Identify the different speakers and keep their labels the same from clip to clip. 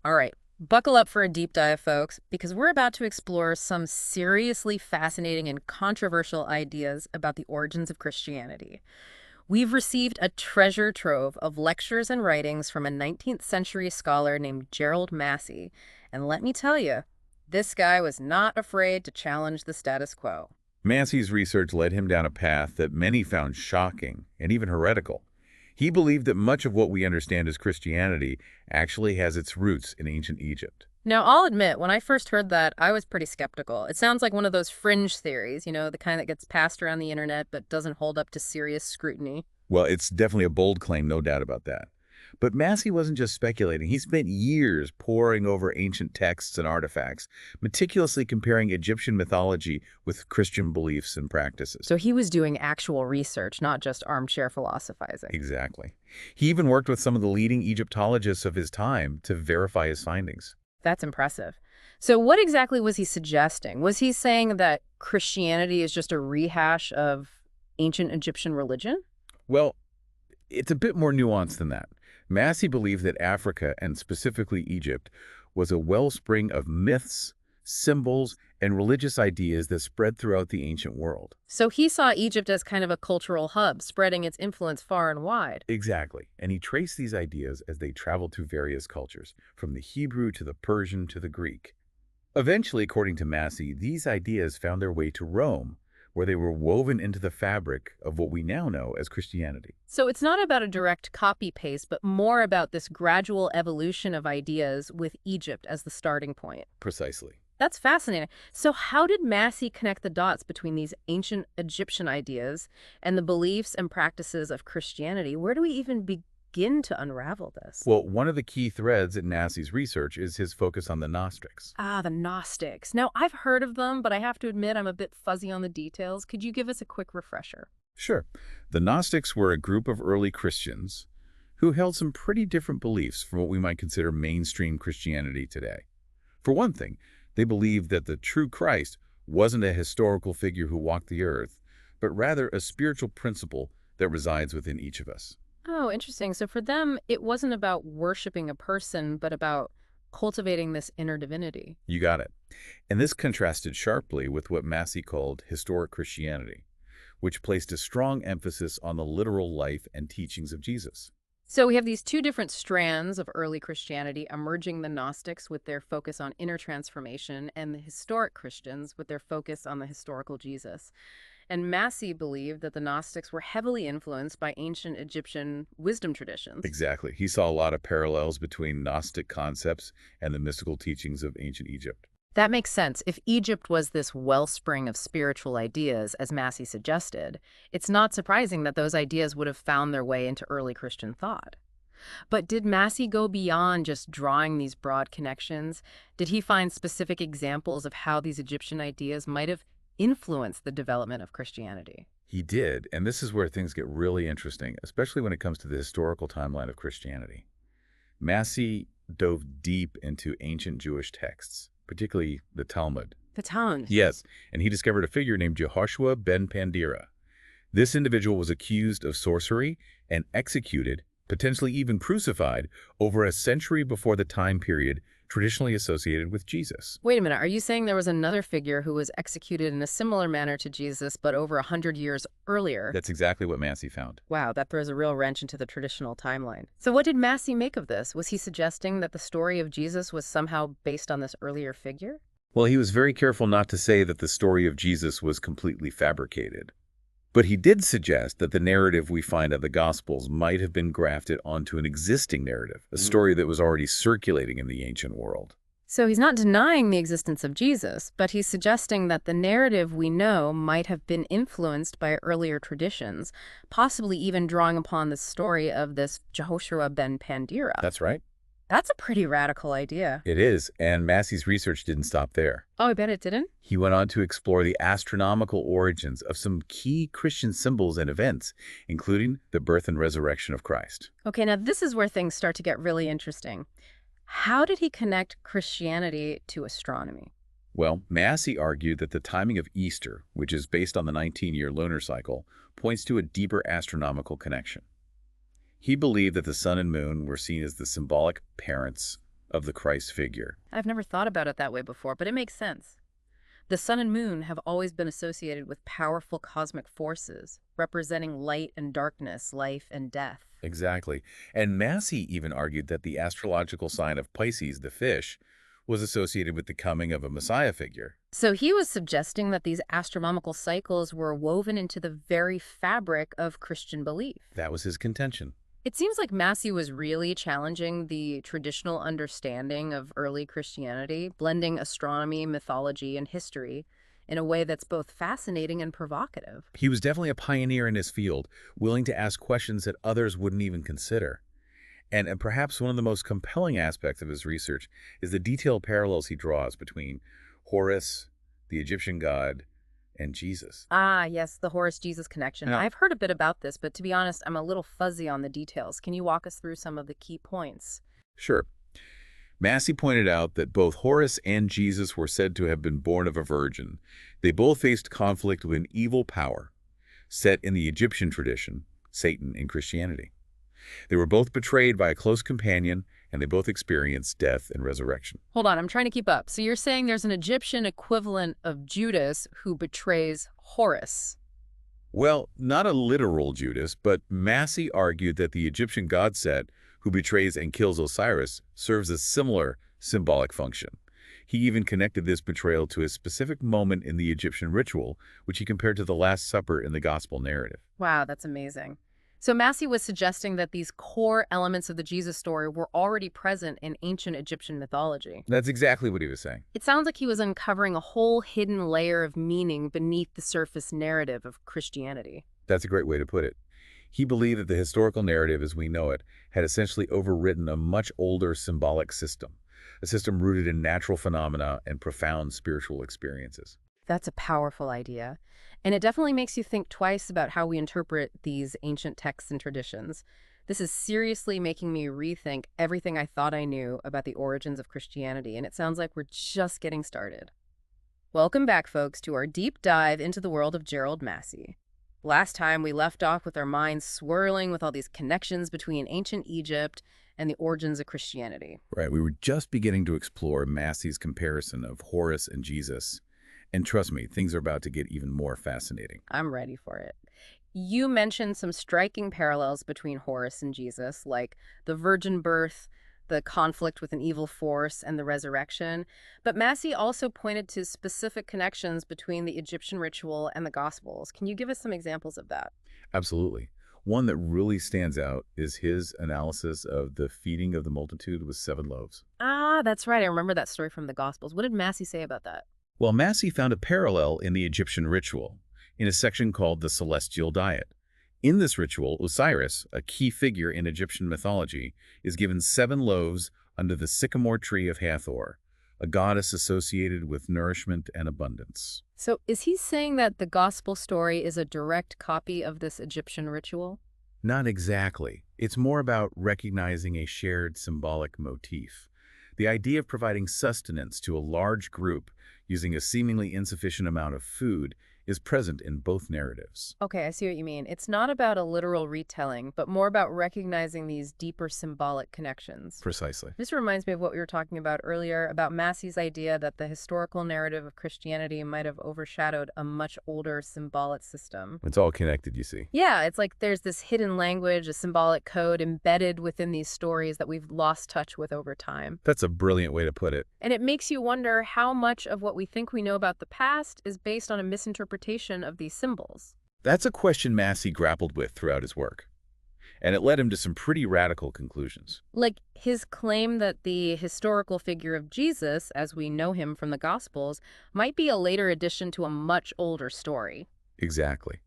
Speaker 1: All right, buckle up for a deep dive, folks, because we're about to explore some seriously fascinating and controversial ideas about the origins of Christianity. We've received a treasure trove of lectures and writings from a 19th century scholar named Gerald Massey, and let me tell you, this guy was not afraid to challenge the status quo.
Speaker 2: Massey's research led him down a path that many found shocking and even heretical. He believed that much of what we understand as Christianity actually has its roots in ancient Egypt.
Speaker 1: Now, I'll admit, when I first heard that, I was pretty skeptical. It sounds like one of those fringe theories, the kind that gets passed around the internet but doesn't hold up to serious scrutiny.
Speaker 2: Well, it's definitely a bold claim, no doubt about that. But Massey wasn't just speculating. He spent years poring over ancient texts and artifacts, meticulously comparing Egyptian mythology with Christian beliefs and practices.
Speaker 1: So he was doing actual research, not just armchair philosophizing.
Speaker 2: Exactly. He even worked with some of the leading Egyptologists of his time to verify his findings.
Speaker 1: That's impressive. So what exactly was he suggesting? Was he saying that Christianity is just a rehash of ancient Egyptian religion?
Speaker 2: Well, it's a bit more nuanced than that. Massey believed that Africa, and specifically Egypt, was a wellspring of myths, symbols, and religious ideas that spread throughout the ancient world.
Speaker 1: So he saw Egypt as kind of a cultural hub, spreading its influence far and wide.
Speaker 2: Exactly. And he traced these ideas as they traveled through various cultures, from the Hebrew to the Persian to the Greek. Eventually, according to Massey, these ideas found their way to Rome, where they were woven into the fabric of what we now know as Christianity.
Speaker 1: So it's not about a direct copy-paste, but more about this gradual evolution of ideas with Egypt as the starting point.
Speaker 2: Precisely.
Speaker 1: That's fascinating. So how did Massey connect the dots between these ancient Egyptian ideas and the beliefs and practices of Christianity? Where do we even begin to unravel this?
Speaker 2: Well, one of the key threads in Massey's research is his focus on the Gnostics.
Speaker 1: Ah, the Gnostics. Now, I've heard of them, but I have to admit I'm a bit fuzzy on the details. Could you give us a quick refresher?
Speaker 2: Sure. The Gnostics were a group of early Christians who held some pretty different beliefs from what we might consider mainstream Christianity today. For one thing, they believed that the true Christ wasn't a historical figure who walked the earth, but rather a spiritual principle that resides within each of us.
Speaker 1: Oh, interesting. So for them, it wasn't about worshiping a person, but about cultivating this inner divinity.
Speaker 2: You got it. And this contrasted sharply with what Massey called historic Christianity, which placed a strong emphasis on the literal life and teachings of Jesus.
Speaker 1: So we have these two different strands of early Christianity emerging: the Gnostics with their focus on inner transformation and the historic Christians with their focus on the historical Jesus. And Massey believed that the Gnostics were heavily influenced by ancient Egyptian wisdom traditions.
Speaker 2: Exactly. He saw a lot of parallels between Gnostic concepts and the mystical teachings of ancient Egypt.
Speaker 1: That makes sense. If Egypt was this wellspring of spiritual ideas, as Massey suggested, it's not surprising that those ideas would have found their way into early Christian thought. But did Massey go beyond just drawing these broad connections? Did he find specific examples of how these Egyptian ideas might have influenced the development of Christianity?
Speaker 2: He did, and this is where things get really interesting, especially when it comes to the historical timeline of Christianity. Massey dove deep into ancient Jewish texts, particularly the Talmud.
Speaker 1: The town.
Speaker 2: Yes, and he discovered a figure named Jehoshua ben Pandira. This individual was accused of sorcery and executed, potentially even crucified, over a century before the time period traditionally associated with Jesus.
Speaker 1: Wait a minute, are you saying there was another figure who was executed in a similar manner to Jesus, but over 100 years earlier?
Speaker 2: That's exactly what Massey found.
Speaker 1: Wow, that throws a real wrench into the traditional timeline. So what did Massey make of this? Was he suggesting that the story of Jesus was somehow based on this earlier figure?
Speaker 2: Well, he was very careful not to say that the story of Jesus was completely fabricated. But he did suggest that the narrative we find of the Gospels might have been grafted onto an existing narrative, a story that was already circulating in the ancient world.
Speaker 1: So he's not denying the existence of Jesus, but he's suggesting that the narrative we know might have been influenced by earlier traditions, possibly even drawing upon the story of this Jehoshua ben Pandira.
Speaker 2: That's right.
Speaker 1: That's a pretty radical idea.
Speaker 2: It is, and Massey's research didn't stop there.
Speaker 1: Oh, I bet it didn't.
Speaker 2: He went on to explore the astronomical origins of some key Christian symbols and events, including the birth and resurrection of Christ.
Speaker 1: Okay, now this is where things start to get really interesting. How did he connect Christianity to astronomy?
Speaker 2: Well, Massey argued that the timing of Easter, which is based on the 19-year lunar cycle, points to a deeper astronomical connection. He believed that the sun and moon were seen as the symbolic parents of the Christ figure.
Speaker 1: I've never thought about it that way before, but it makes sense. The sun and moon have always been associated with powerful cosmic forces, representing light and darkness, life and death.
Speaker 2: Exactly. And Massey even argued that the astrological sign of Pisces, the fish, was associated with the coming of a Messiah figure.
Speaker 1: So he was suggesting that these astronomical cycles were woven into the very fabric of Christian belief.
Speaker 2: That was his contention.
Speaker 1: It seems like Massey was really challenging the traditional understanding of early Christianity, blending astronomy, mythology, and history in a way that's both fascinating and provocative.
Speaker 2: He was definitely a pioneer in his field, willing to ask questions that others wouldn't even consider. And perhaps one of the most compelling aspects of his research is the detailed parallels he draws between Horus, the Egyptian god, and Jesus.
Speaker 1: Ah, yes, the Horus-Jesus connection.
Speaker 2: Now,
Speaker 1: I've heard a bit about this, but to be honest, I'm a little fuzzy on the details. Can you walk us through some of the key points?
Speaker 2: sure. Massey pointed out that both Horus and Jesus were said to have been born of a virgin. They both faced conflict with an evil power, set in the Egyptian tradition, Satan in Christianity. They were both betrayed by a close companion, and they both experienced death and resurrection.
Speaker 1: Hold on, I'm trying to keep up. So you're saying there's an Egyptian equivalent of Judas who betrays Horus.
Speaker 2: Well, not a literal Judas, but Massey argued that the Egyptian god Set, who betrays and kills Osiris, serves a similar symbolic function. He even connected this betrayal to a specific moment in the Egyptian ritual, which he compared to the Last Supper in the Gospel narrative.
Speaker 1: Wow, that's amazing. So Massey was suggesting that these core elements of the Jesus story were already present in ancient Egyptian mythology.
Speaker 2: That's exactly what he was saying.
Speaker 1: It sounds like he was uncovering a whole hidden layer of meaning beneath the surface narrative of Christianity.
Speaker 2: That's a great way to put it. He believed that the historical narrative as we know it had essentially overwritten a much older symbolic system, a system rooted in natural phenomena and profound spiritual experiences.
Speaker 1: That's a powerful idea. And it definitely makes you think twice about how we interpret these ancient texts and traditions. This is seriously making me rethink everything I thought I knew about the origins of Christianity, and it sounds like we're just getting started. Welcome back, folks, to our deep dive into the world of Gerald Massey. Last time, we left off with our minds swirling with all these connections between ancient Egypt and the origins of Christianity.
Speaker 2: Right, we were just beginning to explore Massey's comparison of Horus and Jesus. And trust me, things are about to get even more fascinating.
Speaker 1: I'm ready for it. You mentioned some striking parallels between Horus and Jesus, like the virgin birth, the conflict with an evil force, and the resurrection. But Massey also pointed to specific connections between the Egyptian ritual and the Gospels. Can you give us some examples of that?
Speaker 2: Absolutely. One that really stands out is his analysis of the feeding of the multitude with 7 loaves.
Speaker 1: Ah, that's right. I remember that story from the Gospels. What did Massey say about that?
Speaker 2: Well, Massey found a parallel in the Egyptian ritual, in a section called the Celestial Diet. In this ritual, Osiris, a key figure in Egyptian mythology, is given 7 loaves under the sycamore tree of Hathor, a goddess associated with nourishment and abundance.
Speaker 1: So is he saying that the Gospel story is a direct copy of this Egyptian ritual?
Speaker 2: Not exactly. It's more about recognizing a shared symbolic motif. The idea of providing sustenance to a large group using a seemingly insufficient amount of food is present in both narratives.
Speaker 1: Okay, I see what you mean. It's not about a literal retelling, but more about recognizing these deeper symbolic connections.
Speaker 2: Precisely.
Speaker 1: This reminds me of what we were talking about earlier about Massey's idea that the historical narrative of Christianity might have overshadowed a much older symbolic system.
Speaker 2: It's all connected, you see.
Speaker 1: Yeah, it's like there's this hidden language, a symbolic code embedded within these stories that we've lost touch with over time.
Speaker 2: That's a brilliant way to put it.
Speaker 1: And it makes you wonder how much of what we think we know about the past is based on a misinterpretation of these symbols.
Speaker 2: That's a question Massey grappled with throughout his work, and it led him to some pretty radical conclusions.
Speaker 1: Like his claim that the historical figure of Jesus, as we know him from the Gospels, might be a later addition to a much older story.
Speaker 2: Exactly.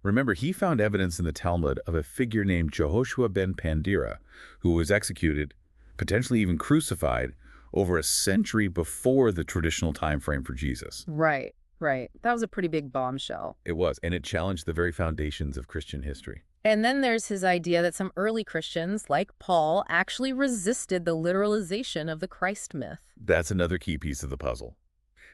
Speaker 2: Remember, he found evidence in the Talmud of a figure named Jehoshua ben Pandira, who was executed, potentially even crucified, over a century before the traditional time frame for Jesus.
Speaker 1: Right. Right. That was a pretty big bombshell.
Speaker 2: It was, and it challenged the very foundations of Christian history.
Speaker 1: And then there's his idea that some early Christians, like Paul, actually resisted the literalization of the Christ myth.
Speaker 2: That's another key piece of the puzzle.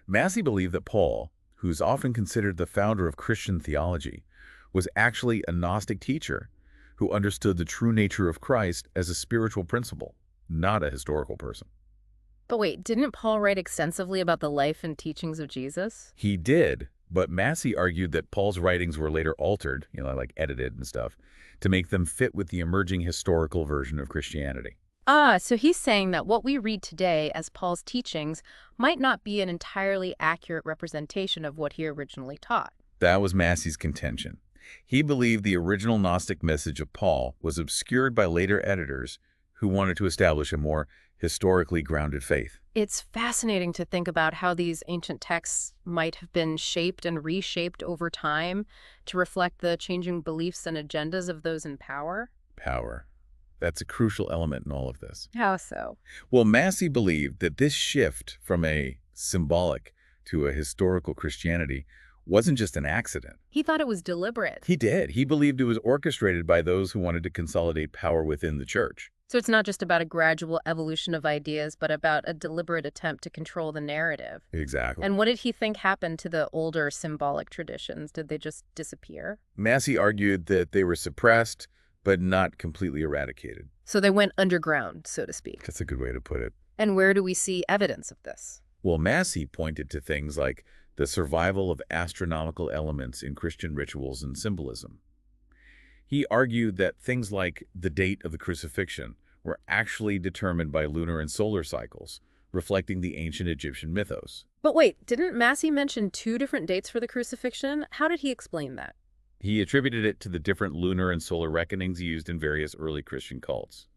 Speaker 2: Massey believed that Paul, who's often considered the founder of Christian theology, was actually a Gnostic teacher who understood the true nature of Christ as a spiritual principle, not a historical person.
Speaker 1: But wait, didn't Paul write extensively about the life and teachings of Jesus?
Speaker 2: He did, but Massey argued that Paul's writings were later altered, like edited and stuff, to make them fit with the emerging historical version of Christianity.
Speaker 1: Ah, so he's saying that what we read today as Paul's teachings might not be an entirely accurate representation of what he originally taught.
Speaker 2: That was Massey's contention. He believed the original Gnostic message of Paul was obscured by later editors who wanted to establish a more historically grounded faith.
Speaker 1: It's fascinating to think about how these ancient texts might have been shaped and reshaped over time to reflect the changing beliefs and agendas of those in power.
Speaker 2: Power. That's a crucial element in all of this.
Speaker 1: How so?
Speaker 2: Well, Massey believed that this shift from a symbolic to a historical Christianity wasn't just an accident.
Speaker 1: He thought it was deliberate.
Speaker 2: He did. He believed it was orchestrated by those who wanted to consolidate power within the church.
Speaker 1: So it's not just about a gradual evolution of ideas, but about a deliberate attempt to control the narrative.
Speaker 2: Exactly.
Speaker 1: And what did he think happened to the older symbolic traditions? Did they just disappear?
Speaker 2: Massey argued that they were suppressed, but not completely eradicated.
Speaker 1: So they went underground, so to speak.
Speaker 2: That's a good way to put it.
Speaker 1: And where do we see evidence of this?
Speaker 2: Well, Massey pointed to things like the survival of astronomical elements in Christian rituals and symbolism. He argued that things like the date of the crucifixion were actually determined by lunar and solar cycles, reflecting the ancient Egyptian mythos.
Speaker 1: But wait, didn't Massey mention two different dates for the crucifixion? How did he explain that?
Speaker 2: He attributed it to the different lunar and solar reckonings used in various early Christian cults.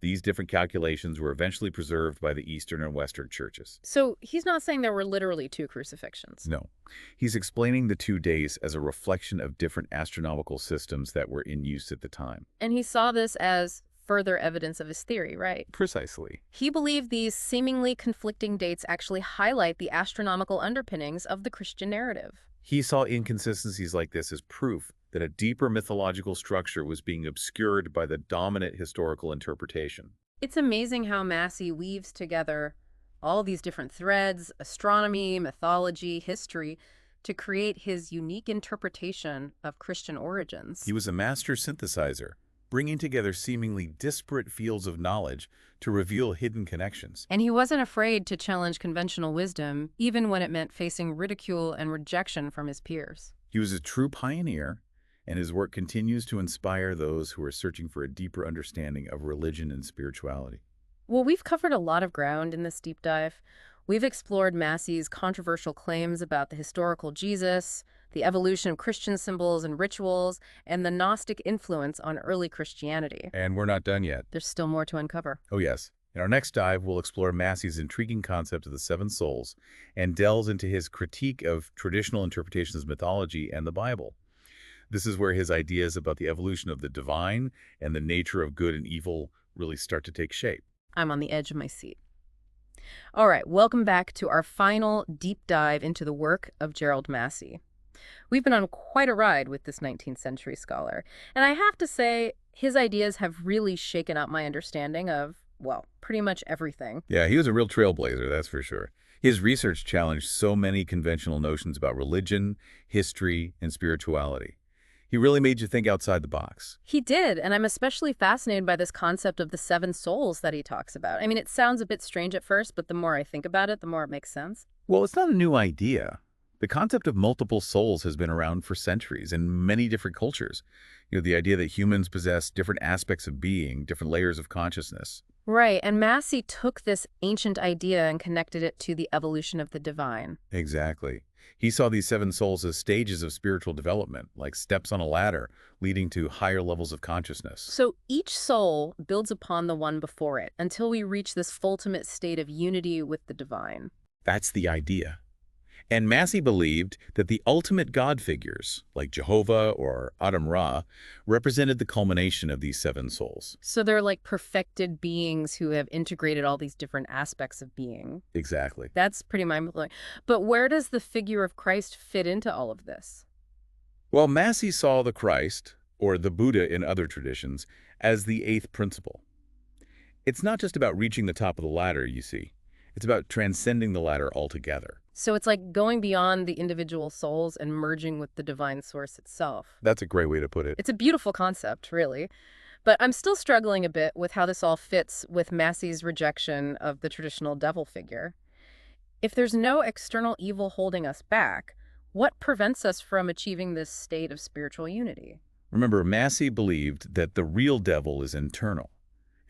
Speaker 2: These different calculations were eventually preserved by the Eastern and Western churches.
Speaker 1: So he's not saying there were literally two crucifixions.
Speaker 2: No. He's explaining the 2 days as a reflection of different astronomical systems that were in use at the time.
Speaker 1: And he saw this as further evidence of his theory, right?
Speaker 2: Precisely.
Speaker 1: He believed these seemingly conflicting dates actually highlight the astronomical underpinnings of the Christian narrative.
Speaker 2: He saw inconsistencies like this as proof that a deeper mythological structure was being obscured by the dominant historical interpretation.
Speaker 1: It's amazing how Massey weaves together all these different threads, astronomy, mythology, history, to create his unique interpretation of Christian origins.
Speaker 2: He was a master synthesizer, bringing together seemingly disparate fields of knowledge to reveal hidden connections.
Speaker 1: And he wasn't afraid to challenge conventional wisdom, even when it meant facing ridicule and rejection from his peers.
Speaker 2: He was a true pioneer, and his work continues to inspire those who are searching for a deeper understanding of religion and spirituality.
Speaker 1: Well, we've covered a lot of ground in this deep dive. We've explored Massey's controversial claims about the historical Jesus, the evolution of Christian symbols and rituals, and the Gnostic influence on early Christianity.
Speaker 2: And we're not done yet.
Speaker 1: There's still more to uncover.
Speaker 2: Oh yes. In our next dive, we'll explore Massey's intriguing concept of the seven souls and delve into his critique of traditional interpretations of mythology and the Bible. This is where his ideas about the evolution of the divine and the nature of good and evil really start to take shape.
Speaker 1: I'm on the edge of my seat. All right, welcome back to our final deep dive into the work of Gerald Massey. We've been on quite a ride with this 19th century scholar, and I have to say, his ideas have really shaken up my understanding of, well, pretty much everything.
Speaker 2: Yeah, he was a real trailblazer, that's for sure. His research challenged so many conventional notions about religion, history, and spirituality. He really made you think outside the box.
Speaker 1: He did, and I'm especially fascinated by this concept of the seven souls that he talks about. I mean, it sounds a bit strange at first, but the more I think about it, the more it makes sense.
Speaker 2: Well, it's not a new idea. The concept of multiple souls has been around for centuries in many different cultures. The idea that humans possess different aspects of being, different layers of consciousness.
Speaker 1: Right, and Massey took this ancient idea and connected it to the evolution of the divine.
Speaker 2: Exactly. He saw these seven souls as stages of spiritual development, like steps on a ladder leading to higher levels of consciousness.
Speaker 1: So each soul builds upon the one before it until we reach this ultimate state of unity with the divine.
Speaker 2: That's the idea. And Massey believed that the ultimate God figures, like Jehovah or Adam-Ra, represented the culmination of these seven souls.
Speaker 1: So they're like perfected beings who have integrated all these different aspects of being.
Speaker 2: Exactly.
Speaker 1: That's pretty mind-blowing. But where does the figure of Christ fit into all of this?
Speaker 2: Well, Massey saw the Christ, or the Buddha in other traditions, as the eighth principle. It's not just about reaching the top of the ladder, you see. It's about transcending the ladder altogether.
Speaker 1: So it's like going beyond the individual souls and merging with the divine source itself.
Speaker 2: That's a great way to put it.
Speaker 1: It's a beautiful concept, really. But I'm still struggling a bit with how this all fits with Massey's rejection of the traditional devil figure. If there's no external evil holding us back, what prevents us from achieving this state of spiritual unity?
Speaker 2: Remember, Massey believed that the real devil is internal.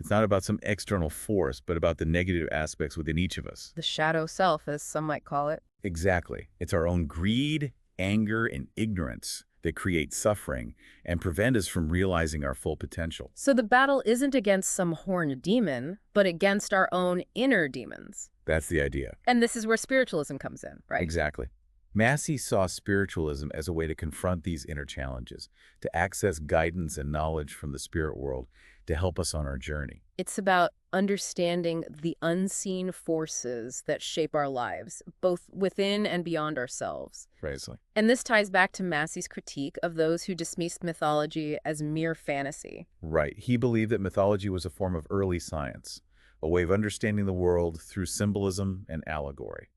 Speaker 2: It's not about some external force, but about the negative aspects within each of us.
Speaker 1: The shadow self, as some might call it.
Speaker 2: Exactly. It's our own greed, anger, and ignorance that create suffering and prevent us from realizing our full potential.
Speaker 1: So the battle isn't against some horned demon, but against our own inner demons.
Speaker 2: That's the idea.
Speaker 1: And this is where spiritualism comes in, right?
Speaker 2: Exactly. Massey saw spiritualism as a way to confront these inner challenges, to access guidance and knowledge from the spirit world to help us on our journey.
Speaker 1: It's about understanding the unseen forces that shape our lives, both within and beyond ourselves.
Speaker 2: Precisely.
Speaker 1: And this ties back to Massey's critique of those who dismissed mythology as mere fantasy.
Speaker 2: Right. He believed that mythology was a form of early science, a way of understanding the world through symbolism and allegory.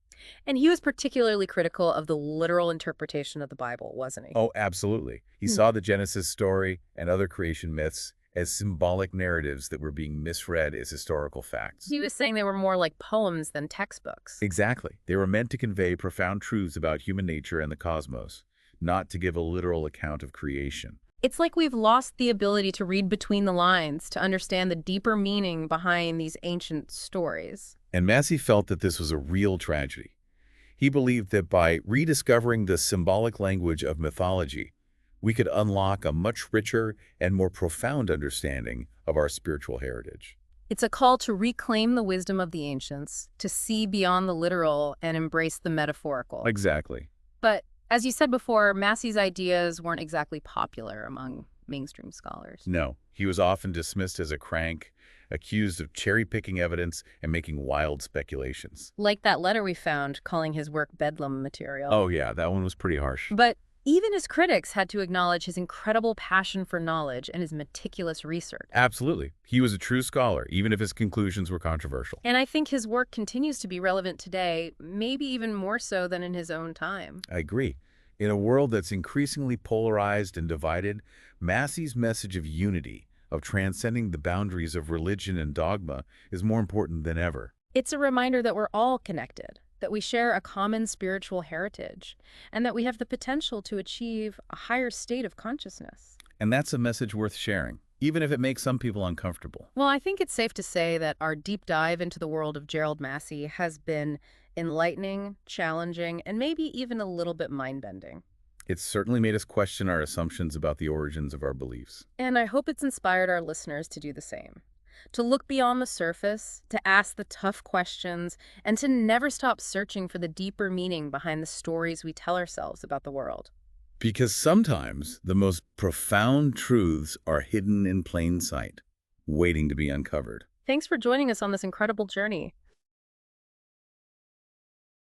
Speaker 1: And he was particularly critical of the literal interpretation of the Bible, wasn't he?
Speaker 2: Oh, absolutely. He saw the Genesis story and other creation myths as symbolic narratives that were being misread as historical facts.
Speaker 1: He was saying they were more like poems than textbooks.
Speaker 2: Exactly. They were meant to convey profound truths about human nature and the cosmos, not to give a literal account of creation.
Speaker 1: It's like we've lost the ability to read between the lines, to understand the deeper meaning behind these ancient stories.
Speaker 2: And Massey felt that this was a real tragedy. He believed that by rediscovering the symbolic language of mythology, we could unlock a much richer and more profound understanding of our spiritual heritage.
Speaker 1: It's a call to reclaim the wisdom of the ancients, to see beyond the literal and embrace the metaphorical.
Speaker 2: Exactly.
Speaker 1: But as you said before, Massey's ideas weren't exactly popular among mainstream scholars.
Speaker 2: No, he was often dismissed as a crank, accused of cherry-picking evidence and making wild speculations.
Speaker 1: Like that letter we found calling his work bedlam material.
Speaker 2: Oh yeah, that one was pretty harsh.
Speaker 1: But even his critics had to acknowledge his incredible passion for knowledge and his meticulous research.
Speaker 2: Absolutely. He was a true scholar, even if his conclusions were controversial.
Speaker 1: And I think his work continues to be relevant today, maybe even more so than in his own time.
Speaker 2: I agree. In a world that's increasingly polarized and divided, Massey's message of unity, of transcending the boundaries of religion and dogma, is more important than ever.
Speaker 1: It's a reminder that we're all connected, that we share a common spiritual heritage, and that we have the potential to achieve a higher state of consciousness.
Speaker 2: And that's a message worth sharing, even if it makes some people uncomfortable.
Speaker 1: Well, I think it's safe to say that our deep dive into the world of Gerald Massey has been enlightening, challenging, and maybe even a little bit mind-bending.
Speaker 2: It's certainly made us question our assumptions about the origins of our beliefs.
Speaker 1: And I hope it's inspired our listeners to do the same. To look beyond the surface, to ask the tough questions, and to never stop searching for the deeper meaning behind the stories we tell ourselves about the world.
Speaker 2: Because sometimes the most profound truths are hidden in plain sight, waiting to be uncovered.
Speaker 1: Thanks for joining us on this incredible journey.